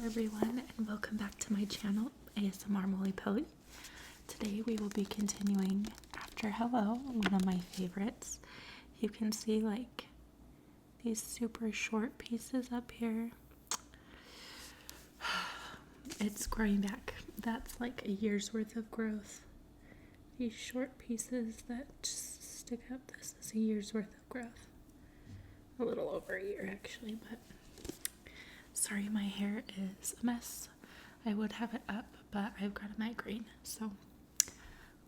everyone, and welcome back to my channel, ASMR Molly Pelly. Today we will be continuing After Hello, one of my favorites. You can see like these super short pieces up here. It's growing back. That's like a year's worth of growth. These short pieces that just stick up, this is a year's worth of growth. A little over a year actually, but sorry, my hair is a mess. I would have it up, but I've got a migraine, so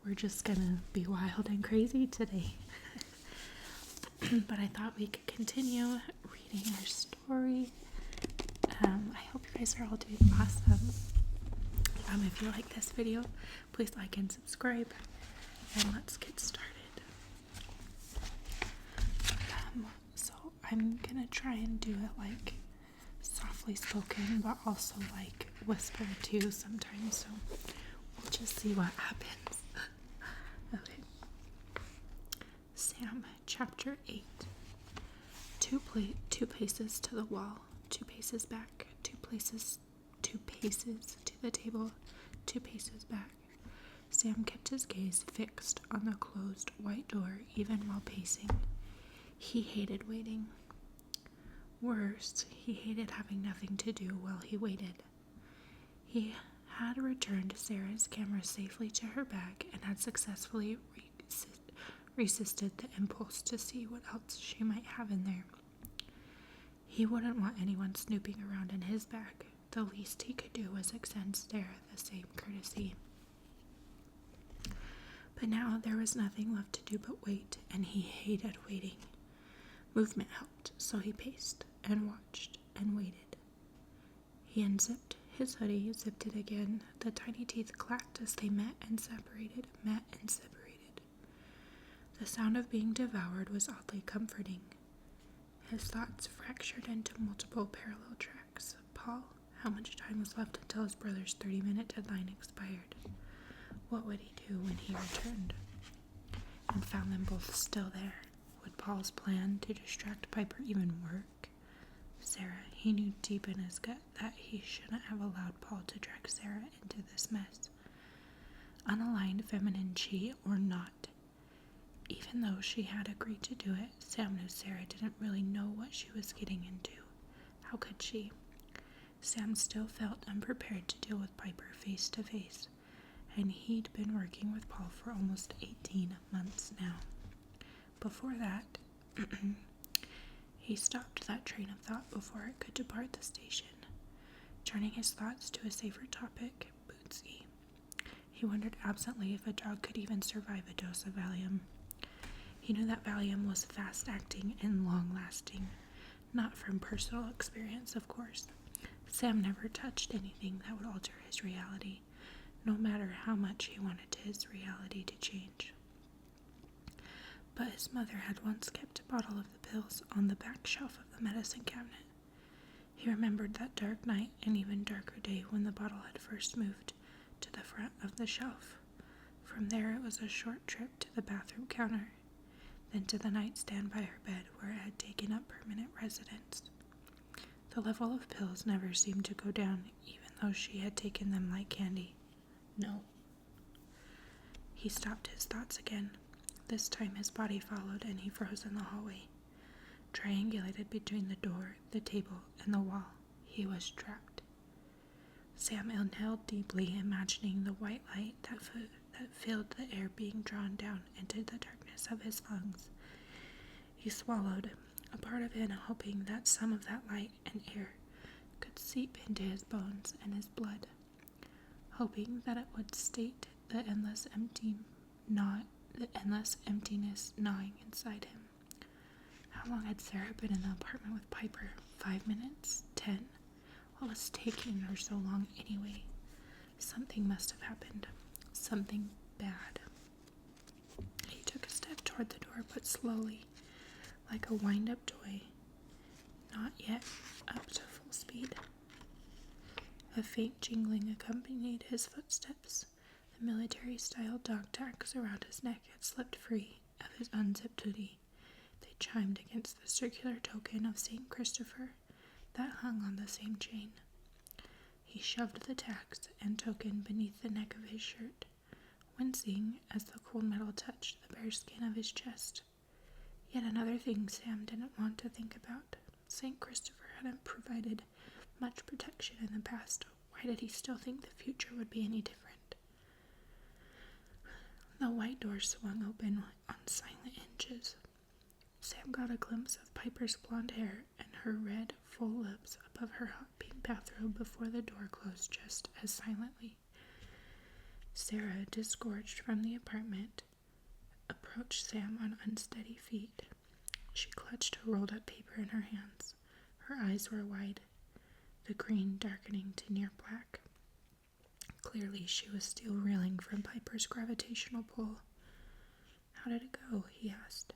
we're just gonna be wild and crazy today. But I thought we could continue reading our story. I hope you guys are all doing awesome. If you like this video, please like and subscribe, and let's get started. So I'm gonna try and do it like softly spoken, but also like whisper too sometimes, so we'll just see what happens. Okay. Sam, chapter 8. Two paces to the wall, 2 paces back, 2 paces to the table, 2 paces back. Sam kept his gaze fixed on the closed white door even while pacing. He hated waiting. Worse, he hated having nothing to do while he waited. He had returned Sarah's camera safely to her bag and had successfully resisted the impulse to see what else she might have in there. He wouldn't want anyone snooping around in his bag. The least he could do was extend Sarah the same courtesy. But now there was nothing left to do but wait, and he hated waiting. Movement helped, so he paced and watched and waited. He unzipped his hoodie, zipped it again. The tiny teeth clacked as they met and separated. The sound of being devoured was oddly comforting. His thoughts fractured into multiple parallel tracks. Paul, how much time was left until his brother's 30-minute deadline expired? What would he do when he returned? And found them both still there. Would Paul's plan to distract Piper even work? Sarah, he knew deep in his gut that he shouldn't have allowed Paul to drag Sarah into this mess. Unaligned feminine chi or not, even though she had agreed to do it, Sam knew Sarah didn't really know what she was getting into. How could she? Sam still felt unprepared to deal with Piper face to face, and he'd been working with Paul for almost 18 months now. Before that, he stopped that train of thought before it could depart the station, turning his thoughts to a safer topic, Bootsy. He wondered absently if a dog could even survive a dose of Valium. He knew that Valium was fast-acting and long-lasting, not from personal experience, of course. Sam never touched anything that would alter his reality, no matter how much he wanted his reality to change. But his mother had once kept a bottle of the pills on the back shelf of the medicine cabinet. He remembered that dark night and even darker day when the bottle had first moved to the front of the shelf. From there it was a short trip to the bathroom counter, then to the nightstand by her bed where it had taken up permanent residence. The level of pills never seemed to go down, even though she had taken them like candy. No. He stopped his thoughts again. This time his body followed and he froze in the hallway. Triangulated between the door, the table, and the wall, he was trapped. Sam inhaled deeply, imagining the white light that filled the air being drawn down into the darkness of his lungs. He swallowed, a part of him hoping that some of that light and air could seep into his bones and his blood, hoping that it would sate the endless emptiness gnawing inside him. How long had Sarah been in the apartment with Piper? 5 minutes? 10? What was taking her so long anyway? Something must have happened. Something bad. He took a step toward the door, but slowly, like a wind-up toy, not yet up to full speed. A faint jingling accompanied his footsteps. The military-style dog tags around his neck had slipped free of his unzipped hoodie. They chimed against the circular token of St. Christopher that hung on the same chain. He shoved the tax and token beneath the neck of his shirt, wincing as the cold metal touched the bare skin of his chest. Yet another thing Sam didn't want to think about. St. Christopher hadn't provided much protection in the past. Why did he still think the future would be any different? The white door swung open on silent hinges. Sam got a glimpse of Piper's blonde hair and her red, full lips above her hot pink bathrobe before the door closed just as silently. Sarah, disgorged from the apartment, approached Sam on unsteady feet. She clutched a rolled-up paper in her hands. Her eyes were wide, the green darkening to near black. Clearly, she was still reeling from Piper's gravitational pull. "How did it go?" he asked.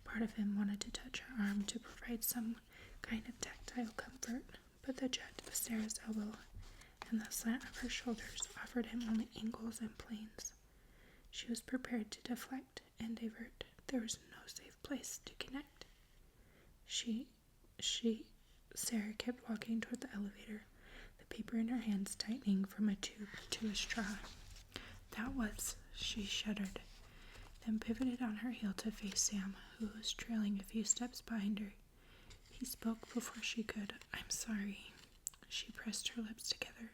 Part of him wanted to touch her arm to provide some kind of tactile comfort, but the jet of Sarah's elbow and the slant of her shoulders offered him only angles and planes. She was prepared to deflect and divert. There was no safe place to connect. Sarah kept walking toward the elevator, the paper in her hands tightening from a tube to a straw. "That was," she shuddered, then pivoted on her heel to face Sam, who was trailing a few steps behind her. He spoke before she could. "I'm sorry." She pressed her lips together,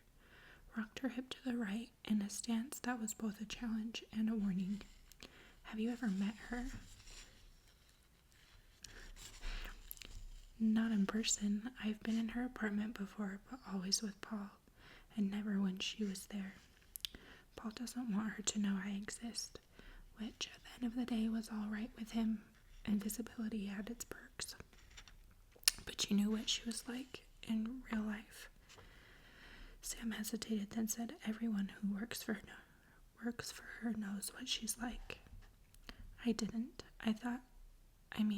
rocked her hip to the right in a stance that was both a challenge and a warning. "Have you ever met her?" "Not in person. I've been in her apartment before, but always with Paul, and never when she was there. Paul doesn't want her to know I exist, which at the end of the day was all right with him. Invisibility had its perks. But you knew what she was like in real life." Sam hesitated, then said, "Everyone who works for her knows what she's like." "I didn't.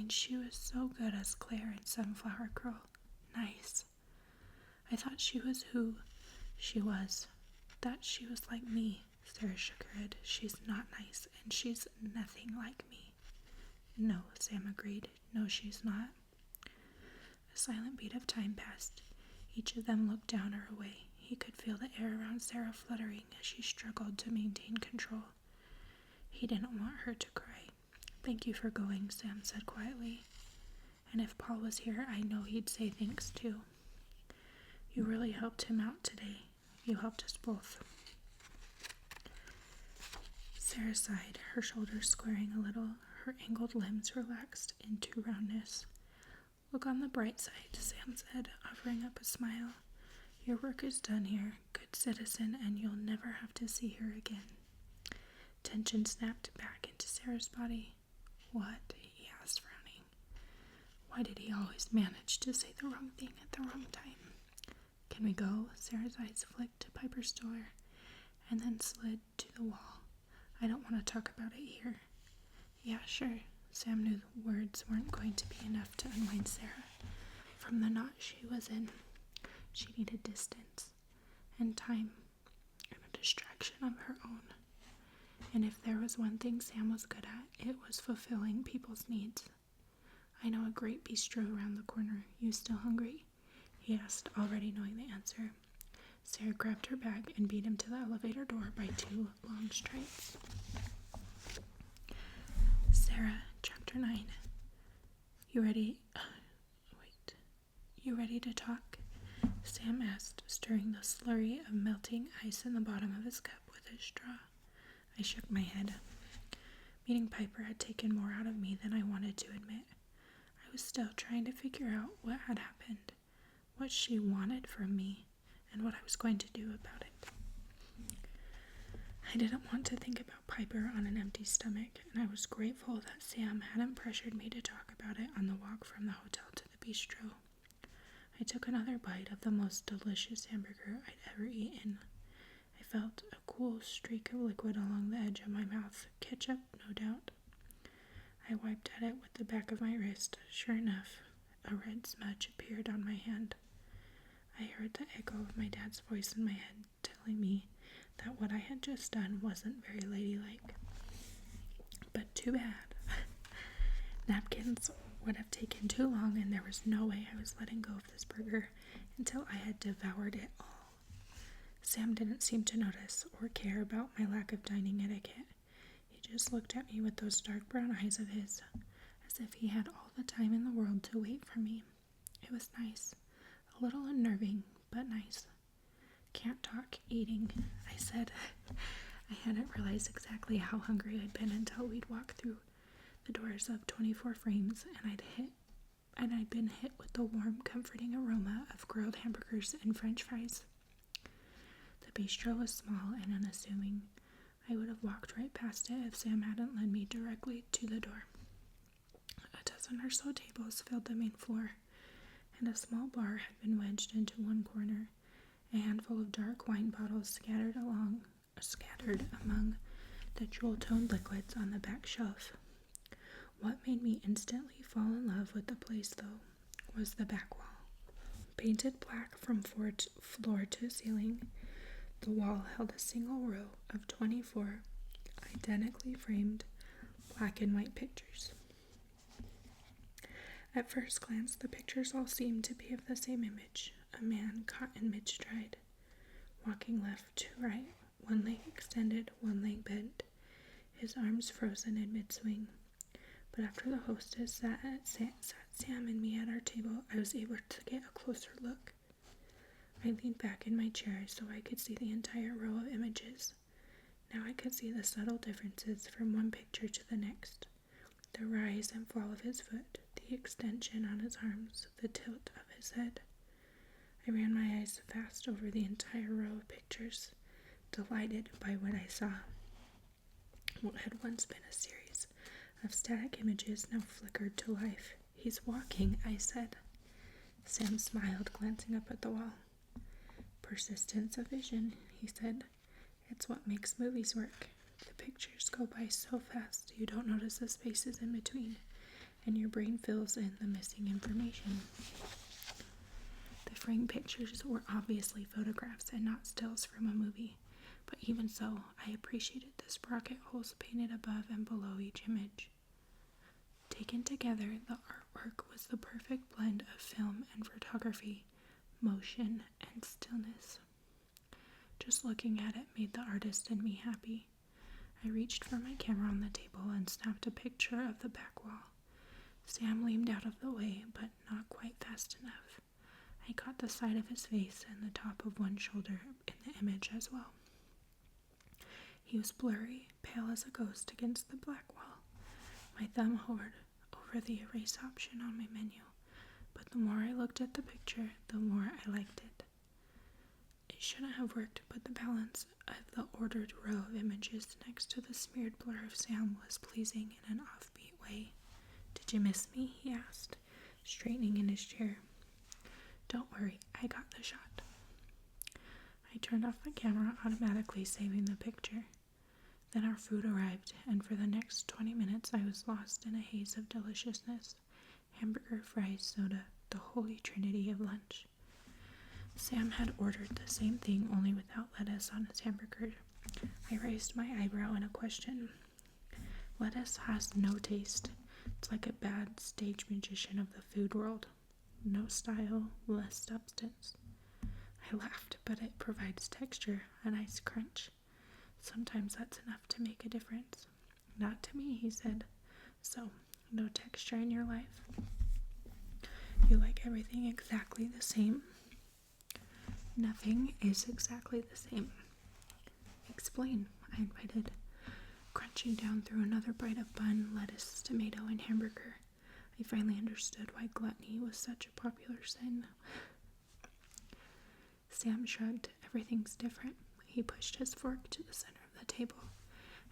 She was so good as Claire in Sunflower Girl. Nice. I thought she was who she was. That she was like me." Sarah shook her head. "She's not nice, and she's nothing like me." "No," Sam agreed. "No, she's not." A silent beat of time passed. Each of them looked down or away. He could feel the air around Sarah fluttering as she struggled to maintain control. He didn't want her to cry. "Thank you for going," Sam said quietly. "And if Paul was here, I know he'd say thanks too. You really helped him out today. You helped us both." Sarah sighed, her shoulders squaring a little, her angled limbs relaxed into roundness. "Look on the bright side," Sam said, offering up a smile. "Your work is done here, good citizen, and you'll never have to see her again." Tension snapped back into Sarah's body. "What?" he asked, frowning. Why did he always manage to say the wrong thing at the wrong time? "Can we go?" Sarah's eyes flicked to Piper's door and then slid to the wall. "I don't want to talk about it here." "Yeah, sure." Sam knew the words weren't going to be enough to unwind Sarah from the knot she was in. She needed distance and time and a distraction of her own. And if there was one thing Sam was good at, it was fulfilling people's needs. "I know a great bistro around the corner. You still hungry?" he asked, already knowing the answer. Sarah grabbed her bag and beat him to the elevator door by 2 long strides. Sarah, Chapter 9. You ready to talk?" Sam asked, stirring the slurry of melting ice in the bottom of his cup with his straw. I shook my head. Meeting Piper had taken more out of me than I wanted to admit. I was still trying to figure out what had happened, what she wanted from me, and what I was going to do about it. I didn't want to think about Piper on an empty stomach, and I was grateful that Sam hadn't pressured me to talk about it on the walk from the hotel to the bistro. I took another bite of the most delicious hamburger I'd ever eaten. I felt a cool streak of liquid along the edge of my mouth, ketchup, no doubt. I wiped at it with the back of my wrist. Sure enough, a red smudge appeared on my hand. I heard the echo of my dad's voice in my head telling me that what I had just done wasn't very ladylike. But too bad. Napkins would have taken too long, and there was no way I was letting go of this burger until I had devoured it all. Sam didn't seem to notice or care about my lack of dining etiquette. He just looked at me with those dark brown eyes of his, as if he had all the time in the world to wait for me. It was nice, a little unnerving, but nice. "Can't talk, eating," I said. I hadn't realized exactly how hungry I'd been until we'd walked through the doors of 24 Frames and I'd been hit with the warm, comforting aroma of grilled hamburgers and French fries. The bistro was small and unassuming. I would have walked right past it if Sam hadn't led me directly to the door. A dozen or so tables filled the main floor, and a small bar had been wedged into one corner. A handful of dark wine bottles scattered among the jewel-toned liquids on the back shelf. What made me instantly fall in love with the place, though, was the back wall. Painted black from floor to ceiling, the wall held a single row of 24 identically framed black and white pictures. At first glance, the pictures all seemed to be of the same image: a man caught in mid-stride, walking left to right, one leg extended, one leg bent, his arms frozen in mid-swing. But after the hostess sat Sam and me at our table, I was able to get a closer look. I leaned back in my chair so I could see the entire row of images. Now I could see the subtle differences from one picture to the next: the rise and fall of his foot, the extension on his arms, the tilt of his head. I ran my eyes fast over the entire row of pictures, delighted by what I saw. What had once been a series of static images now flickered to life. "He's walking," I said. Sam smiled, glancing up at the wall. "Persistence of vision," he said. "It's what makes movies work. The pictures go by so fast you don't notice the spaces in between, and your brain fills in the missing information." The framed pictures were obviously photographs and not stills from a movie, but even so, I appreciated the sprocket holes painted above and below each image. Taken together, the artwork was the perfect blend of film and photography, motion and stillness. Just looking at it made the artist in me happy. I reached for my camera on the table and snapped a picture of the back wall. Sam leaned out of the way, but not quite fast enough. I caught the side of his face and the top of one shoulder in the image as well. He was blurry, pale as a ghost against the black wall. My thumb hovered over the erase option on my menu, but the more I looked at the picture, the more I liked it. It shouldn't have worked, but the balance of the ordered row of images next to the smeared blur of Sam was pleasing in an offbeat way. "Did you miss me?" he asked, straightening in his chair. "Don't worry, I got the shot." I turned off the camera, automatically saving the picture. Then our food arrived, and for the next 20 minutes I was lost in a haze of deliciousness. Hamburger, fries, soda, the holy trinity of lunch. Sam had ordered the same thing, only without lettuce on his hamburger. I raised my eyebrow in a question. Lettuce has no taste. It's like a bad stage magician of the food world. No style, less substance. I laughed, but it provides texture, a nice crunch. Sometimes that's enough to make a difference. "Not to me," he said. "So, no texture in your life? You like everything exactly the same?" "Nothing is exactly the same." "Explain," I invited, crunching down through another bite of bun, lettuce, tomato, and hamburger. I finally understood why gluttony was such a popular sin. Sam shrugged. "Everything's different." He pushed his fork to the center of the table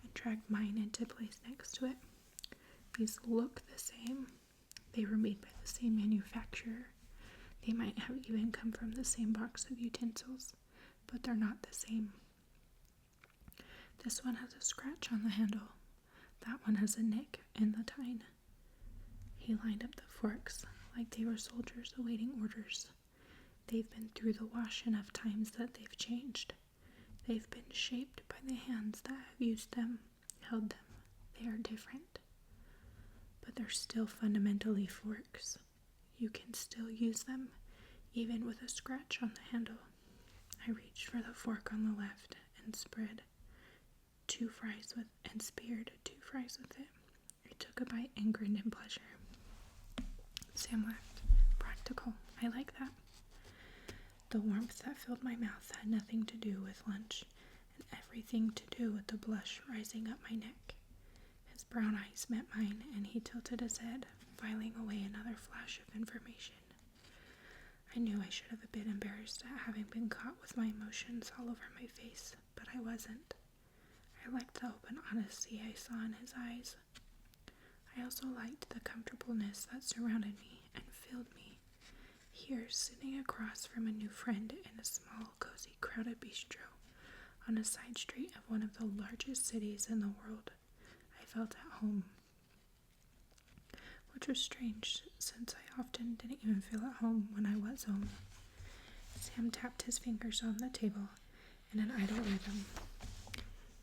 and dragged mine into place next to it. "These look the same. They were made by the same manufacturer. They might have even come from the same box of utensils, but they're not the same. This one has a scratch on the handle. That one has a nick in the tine." He lined up the forks like they were soldiers awaiting orders. They've been through the wash enough times that they've changed. They've been shaped by the hands that have used them, held them. They are different. But they're still fundamentally forks. You can still use them, even with a scratch on the handle. I reached for the fork on the left and speared 2 fries with it. I took a bite and grinned in pleasure. Sam laughed. Practical. I like that. The warmth that filled my mouth had nothing to do with lunch and everything to do with the blush rising up my neck. His brown eyes met mine, and he tilted his head, filing away another flash of information. I knew I should have been embarrassed at having been caught with my emotions all over my face, but I wasn't. I liked the open honesty I saw in his eyes. I also liked the comfortableness that surrounded me and filled me. Here, sitting across from a new friend in a small, cozy, crowded bistro on a side street of one of the largest cities in the world, I felt at home. Which was strange, since I often didn't even feel at home when I was home. Sam tapped his fingers on the table in an idle rhythm,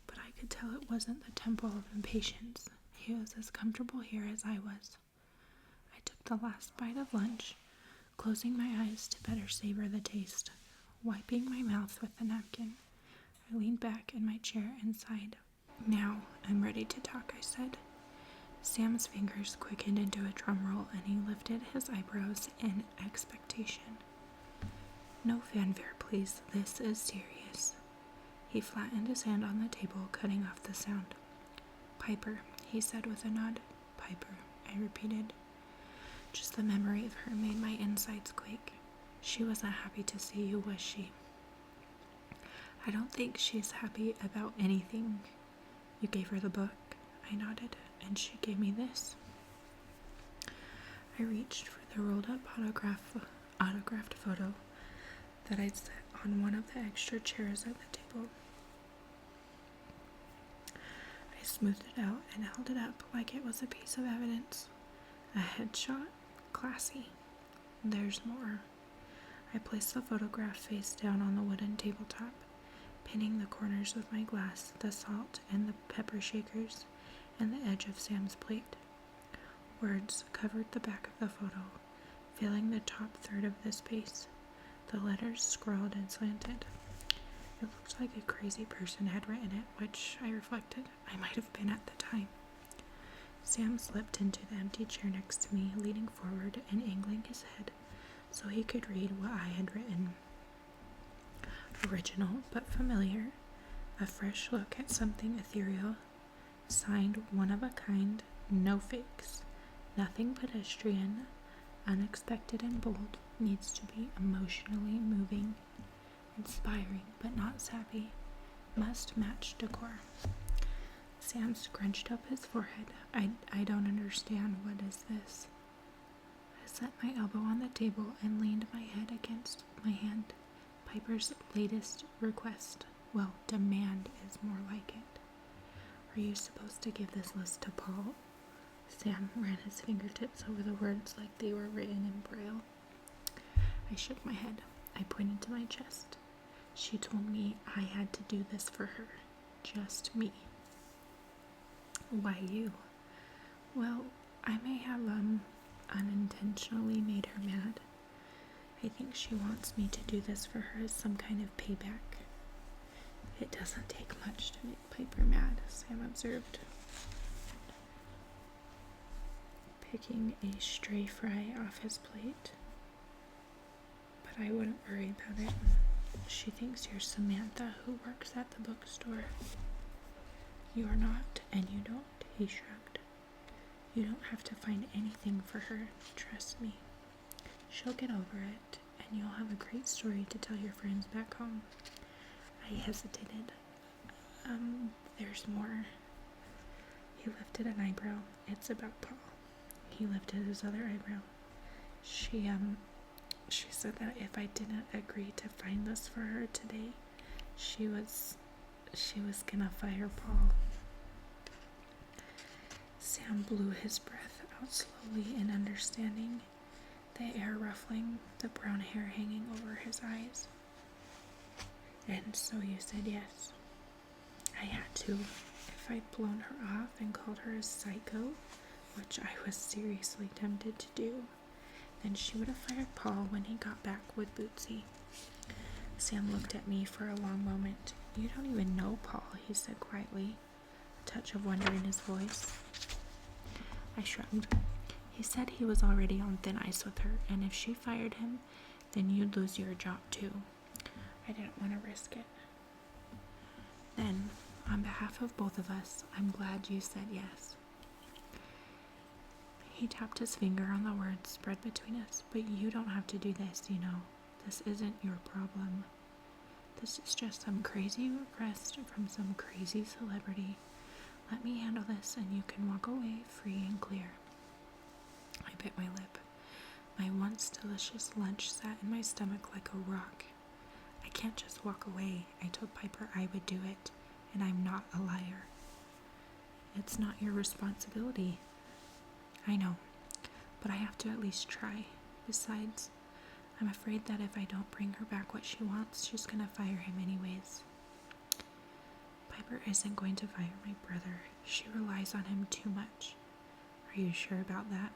but I could tell it wasn't the tempo of impatience. He was as comfortable here as I was. I took the last bite of lunch, closing my eyes to better savor the taste. Wiping my mouth with the napkin, I leaned back in my chair and sighed. Now I'm ready to talk, I said. Sam's fingers quickened into a drum roll, and he lifted his eyebrows in expectation. No fanfare, please. This is serious. He flattened his hand on the table, cutting off the sound. Piper, he said with a nod. Piper, I repeated. Just the memory of her made my insides quake. She wasn't happy to see you, was she? I don't think she's happy about anything. You gave her the book? I nodded, and she gave me this. I reached for the rolled up autographed photo that I'd set on one of the extra chairs at the table. I smoothed it out and held it up like it was a piece of evidence. A headshot? Classy. There's more. I placed the photograph face down on the wooden tabletop, pinning the corners of my glass, the salt and the pepper shakers, and the edge of Sam's plate. Words covered the back of the photo, filling the top third of the space. The letters scrawled and slanted. It looked like a crazy person had written it, which, I reflected, I might have been at the time. Sam slipped into the empty chair next to me, leaning forward and angling his head so he could read what I had written. Original but familiar, a fresh look at something ethereal, signed one of a kind, no fakes, nothing pedestrian, unexpected and bold, needs to be emotionally moving, inspiring but not sappy, must match decor. Sam scrunched up his forehead. I don't understand. What is this? I set my elbow on the table and leaned my head against my hand. Piper's latest request. Well, demand is more like it. Are you supposed to give this list to Paul? Sam ran his fingertips over the words like they were written in Braille. I shook my head. I pointed to my chest. She told me I had to do this for her. Just me. Why you? Well, I may have unintentionally made her mad. I think she wants me to do this for her as some kind of payback. It doesn't take much to make Piper mad, Sam observed, picking a stray fry off his plate. But I wouldn't worry about it. She thinks you're Samantha who works at the bookstore. You're not, and you don't, he shrugged. You don't have to find anything for her, trust me. She'll get over it, and you'll have a great story to tell your friends back home. I hesitated. There's more. He lifted an eyebrow. It's about Paul. He lifted his other eyebrow. She said that if I didn't agree to find this for her today, she was gonna fire Paul. Sam blew his breath out slowly in understanding, the air ruffling, the brown hair hanging over his eyes. And so you said yes. I had to. If I'd blown her off and called her a psycho, which I was seriously tempted to do, then she would have fired Paul when he got back with Bootsy. Sam looked at me for a long moment. You don't even know Paul, he said quietly, a touch of wonder in his voice. I shrugged. He said he was already on thin ice with her, and if she fired him, then you'd lose your job too. I didn't want to risk it. Then, on behalf of both of us, I'm glad you said yes. He tapped his finger on the words spread between us. But you don't have to do this, you know. This isn't your problem. This is just some crazy request from some crazy celebrity. Let me handle this and you can walk away free and clear. I bit my lip. My once delicious lunch sat in my stomach like a rock. I can't just walk away. I told Piper I would do it, and I'm not a liar. It's not your responsibility. I know, but I have to at least try. Besides, I'm afraid that if I don't bring her back what she wants, she's gonna fire him anyways. Piper isn't going to fire my brother. She relies on him too much. Are you sure about that?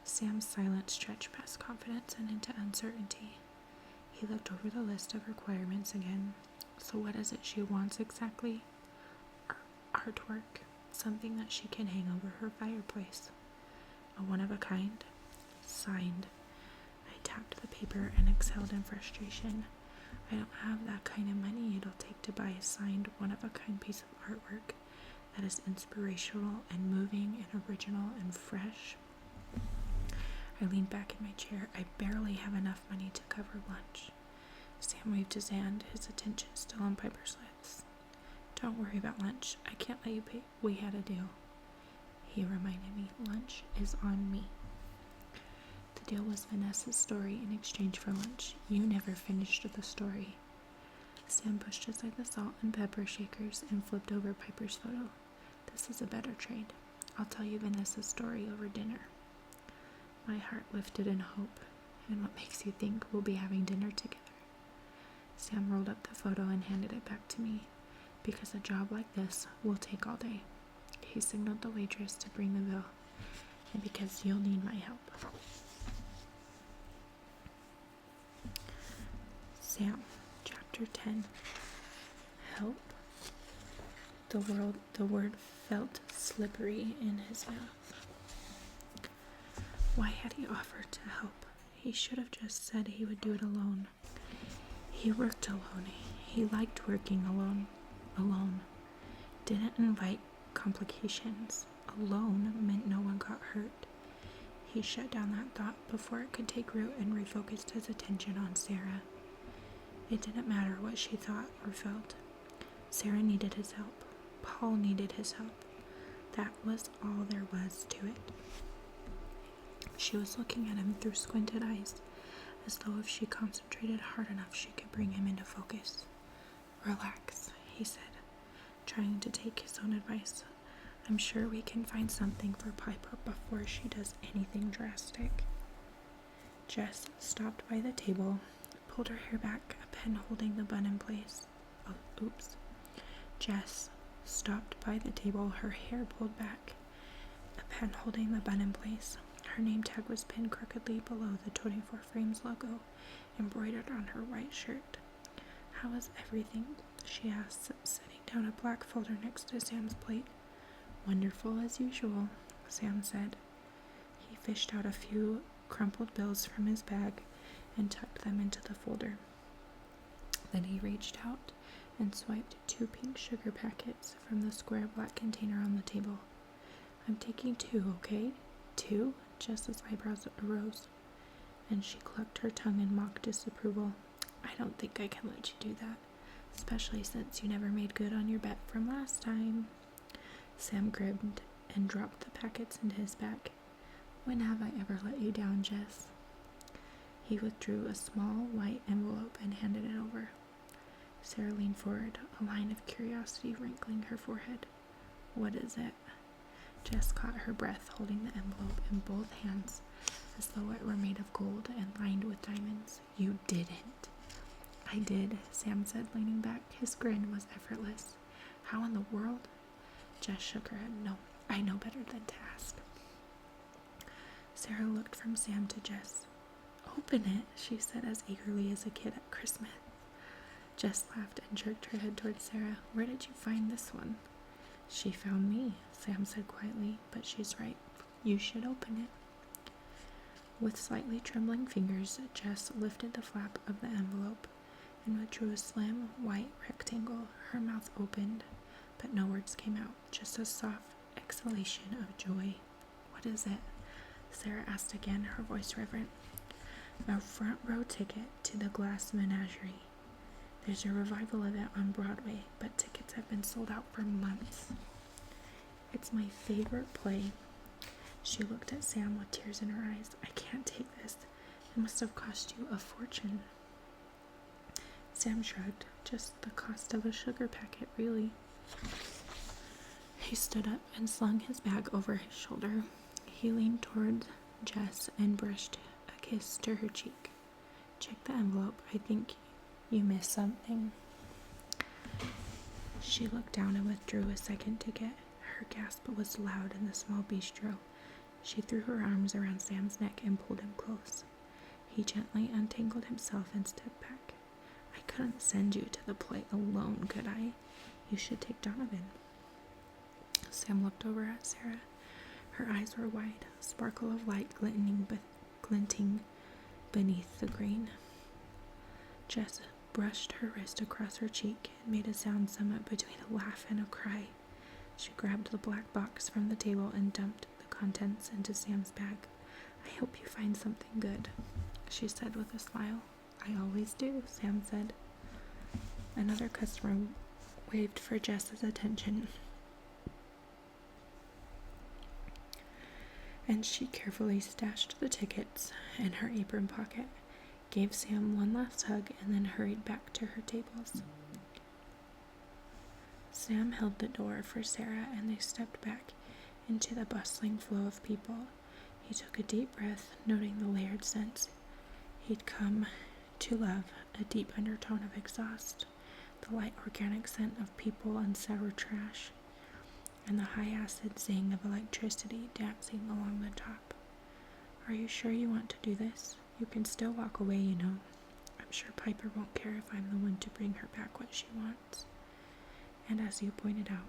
Sam's silence stretched past confidence and into uncertainty. He looked over the list of requirements again. So what is it she wants exactly? Artwork. Something that she can hang over her fireplace. A one-of-a-kind. Signed. I tapped the paper and exhaled in frustration. I don't have that kind of money it'll take to buy a signed one-of-a-kind piece of artwork that is inspirational and moving and original and fresh. I leaned back in my chair. I barely have enough money to cover lunch. Sam waved his hand, his attention still on Piper's lips. Don't worry about lunch. I can't let you pay. We had a deal. He reminded me, lunch is on me. The deal was Vanessa's story in exchange for lunch. You never finished the story. Sam pushed aside the salt and pepper shakers and flipped over Piper's photo. This is a better trade. I'll tell you Vanessa's story over dinner. My heart lifted in hope. And what makes you think we'll be having dinner together? Sam rolled up the photo and handed it back to me. Because a job like this will take all day. He signaled the waitress to bring the bill. And because you'll need my help. Sam, Chapter 10. Help. The word felt slippery in his mouth. Why had he offered to help? He should have just said he would do it alone. He worked alone. He liked working alone. Didn't invite complications. Alone meant no one got hurt. He shut down that thought before it could take root and refocused his attention on Sarah. It didn't matter what she thought or felt. Sarah needed his help. Paul needed his help. That was all there was to it. She was looking at him through squinted eyes, as though if she concentrated hard enough she could bring him into focus. Relax, he said, trying to take his own advice. I'm sure we can find something for Piper before she does anything drastic. Jess stopped by the table, pulled her hair back, a pen holding the bun in place. Oh, oops. Jess stopped by the table, her hair pulled back, a pen holding the bun in place. Her name tag was pinned crookedly below the 24 Frames logo, embroidered on her white shirt. How is everything? She asked, setting down a black folder next to Sam's plate. Wonderful as usual, Sam said. He fished out a few crumpled bills from his bag and tucked them into the folder. Then he reached out and swiped 2 pink sugar packets from the square black container on the table. I'm taking 2, okay? 2? Jess's eyebrows arose, and she clucked her tongue in mock disapproval. I don't think I can let you do that, especially since you never made good on your bet from last time. Sam grinned and dropped the packets into his bag. When have I ever let you down, Jess? He withdrew a small white envelope and handed it over. Sarah leaned forward, a line of curiosity wrinkling her forehead. What is it? Jess caught her breath, holding the envelope in both hands, as though it were made of gold and lined with diamonds. You didn't. I did, Sam said, leaning back. His grin was effortless. How in the world? Jess shook her head. No, I know better than to ask. Sarah looked from Sam to Jess. Open it, she said as eagerly as a kid at Christmas. Jess laughed and jerked her head towards Sarah. Where did you find this one? She found me, Sam said quietly, but she's right. You should open it. With slightly trembling fingers, Jess lifted the flap of the envelope and withdrew a slim, white rectangle. Her mouth opened, but no words came out, just a soft exhalation of joy. What is it? Sarah asked again, her voice reverent. A front row ticket to the Glass Menagerie. There's a revival of it on Broadway, but tickets have been sold out for months. It's my favorite play. She looked at Sam with tears in her eyes. I can't take this. It must have cost you a fortune. Sam shrugged. Just the cost of a sugar packet, really. He stood up and slung his bag over his shoulder. He leaned toward Jess and brushed a kiss to her cheek. Check the envelope. I think you missed something. She looked down and withdrew a second ticket. Her gasp was loud in the small bistro. She threw her arms around Sam's neck and pulled him close. He gently untangled himself and stepped back. I couldn't send you to the play alone, could I? You should take Donovan. Sam looked over at Sarah. Her eyes were wide, a sparkle of light glinting beneath the green. Jess brushed her wrist across her cheek and made a sound somewhat between a laugh and a cry. She grabbed the black box from the table and dumped the contents into Sam's bag. I hope you find something good, she said with a smile. I always do, Sam said. Another customer waved for Jess's attention, and she carefully stashed the tickets in her apron pocket, gave Sam one last hug, and then hurried back to her tables. Sam held the door for Sarah, and they stepped back into the bustling flow of people. He took a deep breath, noting the layered scents he'd come to love, a deep undertone of exhaust, the light organic scent of people and sour trash, and the high-acid zing of electricity dancing along the top. Are you sure you want to do this? You can still walk away, you know. I'm sure Piper won't care if I'm the one to bring her back what she wants. And as you pointed out,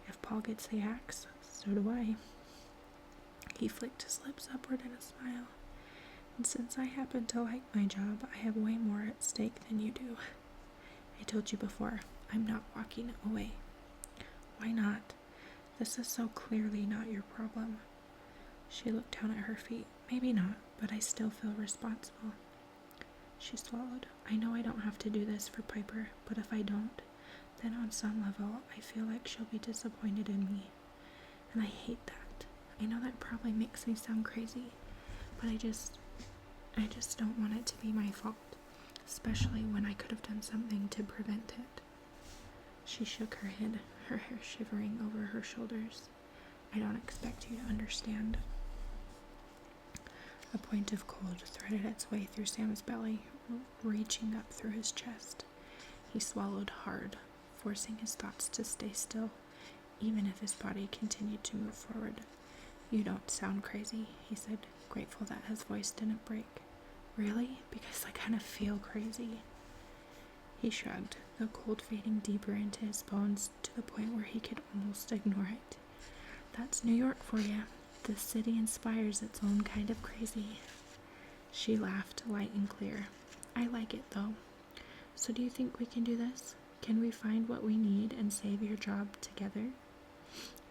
if Paul gets the axe, so do I. He flicked his lips upward in a smile. And since I happen to like my job, I have way more at stake than you do. I told you before, I'm not walking away. Why not? This is so clearly not your problem. She looked down at her feet. Maybe not, but I still feel responsible. She swallowed. I know I don't have to do this for Piper, but if I don't, then on some level, I feel like she'll be disappointed in me. And I hate that. I know that probably makes me sound crazy, but I just don't want it to be my fault, especially when I could have done something to prevent it. She shook her head, her hair shivering over her shoulders. I don't expect you to understand. A point of cold threaded its way through Sam's belly, reaching up through his chest. He swallowed hard, forcing his thoughts to stay still, even if his body continued to move forward. You don't sound crazy, he said, grateful that his voice didn't break. Really? Because I kind of feel crazy. He shrugged, the cold fading deeper into his bones to the point where he could almost ignore it. That's New York for you. This city inspires its own kind of crazy. She laughed, light and clear. I like it, though. So do you think we can do this? Can we find what we need and save your job together?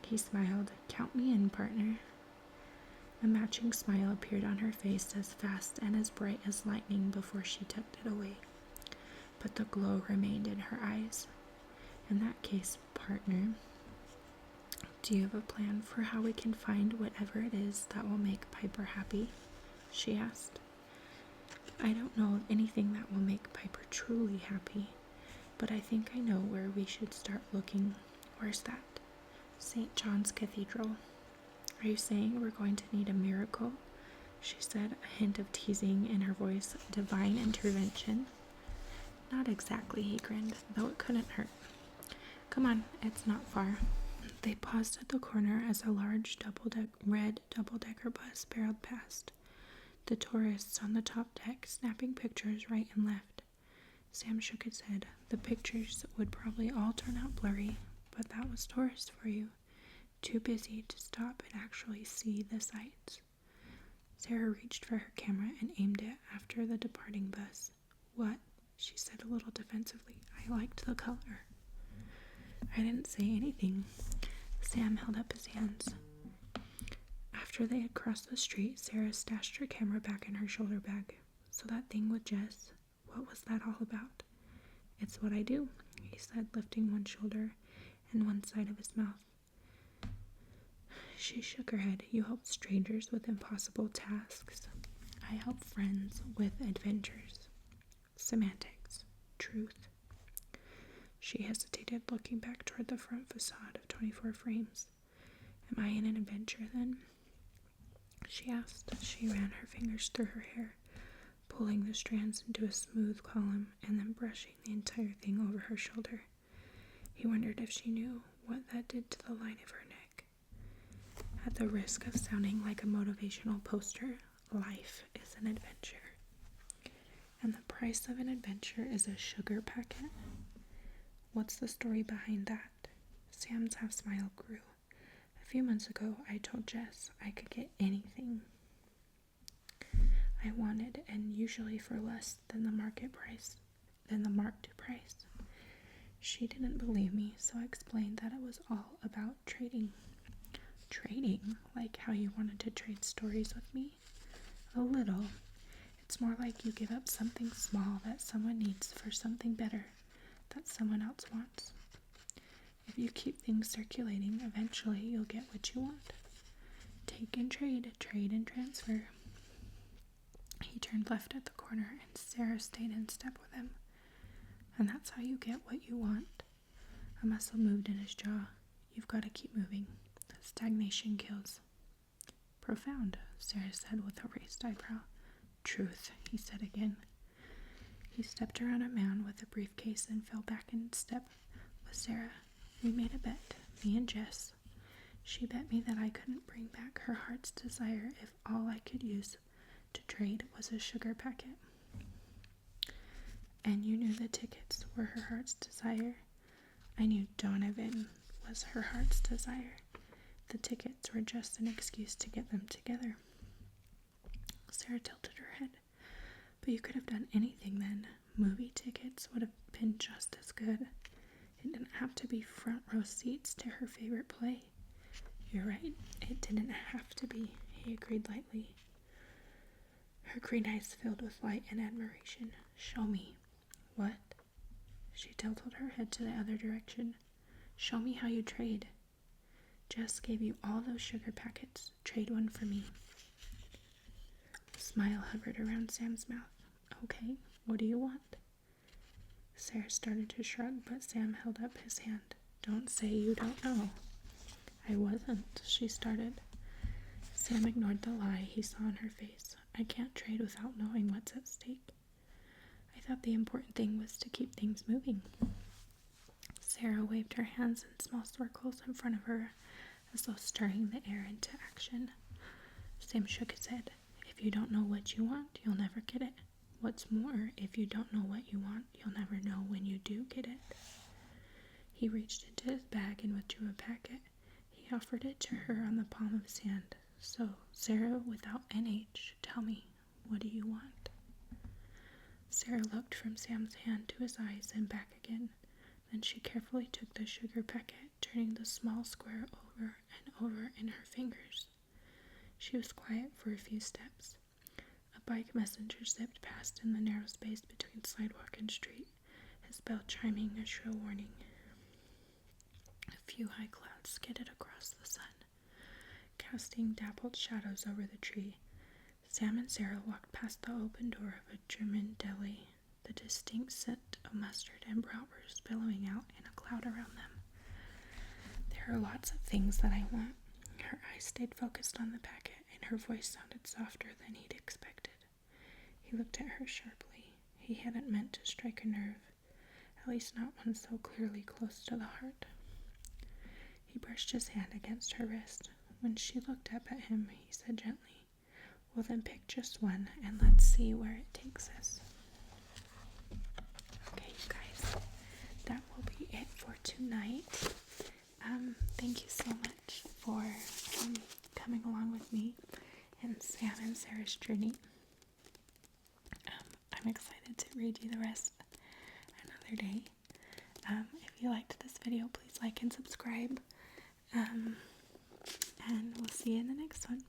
He smiled. Count me in, partner. A matching smile appeared on her face, as fast and as bright as lightning, before she tucked it away. But the glow remained in her eyes. In that case, partner, do you have a plan for how we can find whatever it is that will make Piper happy? She asked. I don't know of anything that will make Piper truly happy, but I think I know where we should start looking. Where's that? St. John's Cathedral. Are you saying we're going to need a miracle? She said, a hint of teasing in her voice. Divine intervention? Not exactly, he grinned, though it couldn't hurt. Come on, it's not far. They paused at the corner as a large red double-decker bus barreled past. the tourists on the top deck snapping pictures right and left. Sam shook his head. The pictures would probably all turn out blurry, but that was tourists for you. Too busy to stop and actually see the sights. Sarah reached for her camera and aimed it after the departing bus. What? She said a little defensively. I liked the color. I didn't say anything. Sam held up his hands. After they had crossed the street, Sarah stashed her camera back in her shoulder bag. So that thing with Jess, what was that all about? It's what I do, he said, lifting one shoulder and one side of his mouth. She shook her head. You help strangers with impossible tasks. I help friends with adventures. Semantics. Truth. She hesitated, looking back toward the front facade of 24 frames. Am I in an adventure, then? She asked. She ran her fingers through her hair, pulling the strands into a smooth column and then brushing the entire thing over her shoulder. He wondered if she knew what that did to the line of her neck. At the risk of sounding like a motivational poster, life is an adventure. And the price of an adventure is a sugar packet. What's the story behind that? Sam's half smile grew. A few months ago, I told Jess I could get anything I wanted, and usually for less than the marked price. She didn't believe me, so I explained that it was all about trading. Trading? Like how you wanted to trade stories with me? A little. It's more like you give up something small that someone needs for something better that someone else wants. If you keep things circulating, eventually you'll get what you want. Take and trade, trade and transfer. He turned left at the corner, and Sarah stayed in step with him. And that's how you get what you want. A muscle moved in his jaw. You've got to keep moving. Stagnation kills. Profound, Sarah said with a raised eyebrow. Truth, he said again. He stepped around a mound with a briefcase and fell back in step with Sarah. We made a bet, me and Jess. She bet me that I couldn't bring back her heart's desire if all I could use to trade was a sugar packet. And you knew the tickets were her heart's desire. I knew Donovan was her heart's desire. The tickets were just an excuse to get them together. Sarah tilted her head. But you could have done anything then. Movie tickets would have been just as good. It didn't have to be front row seats to her favorite play. You're right, it didn't have to be, he agreed lightly. Her green eyes filled with light and admiration. Show me. What? She tilted her head to the other direction. Show me how you trade. Jess gave you all those sugar packets. Trade one for me. A smile hovered around Sam's mouth. Okay, what do you want? Sarah started to shrug, but Sam held up his hand. Don't say you don't know. I wasn't, she started. Sam ignored the lie he saw on her face. I can't trade without knowing what's at stake. I thought the important thing was to keep things moving. Sarah waved her hands in small circles in front of her, as though stirring the air into action. Sam shook his head. If you don't know what you want, you'll never get it. What's more, if you don't know what you want, you'll never know when you do get it. He reached into his bag and withdrew a packet. He offered it to her on the palm of his hand. So, Sarah, without NH, tell me, what do you want? Sarah looked from Sam's hand to his eyes and back again. Then she carefully took the sugar packet, turning the small square over and over in her fingers. She was quiet for a few steps. A bike messenger zipped past in the narrow space between sidewalk and street, his bell chiming a shrill warning. A few high clouds skidded across the sun, casting dappled shadows over the tree. Sam and Sarah walked past the open door of a German deli, the distinct scent of mustard and bratwurst billowing out in a cloud around them. There are lots of things that I want. Her eyes stayed focused on the packet, and her voice sounded softer than he'd expected. He looked at her sharply. He hadn't meant to strike a nerve, at least not one so clearly close to the heart. He brushed his hand against her wrist. When she looked up at him, he said gently, We'll then pick just one and let's see where it takes us. Okay, you guys, that will be it for tonight. Thank you so much for coming along with me and Sam and Sarah's journey. I'm excited to read you the rest another day. If you liked this video, please like and subscribe. And we'll see you in the next one.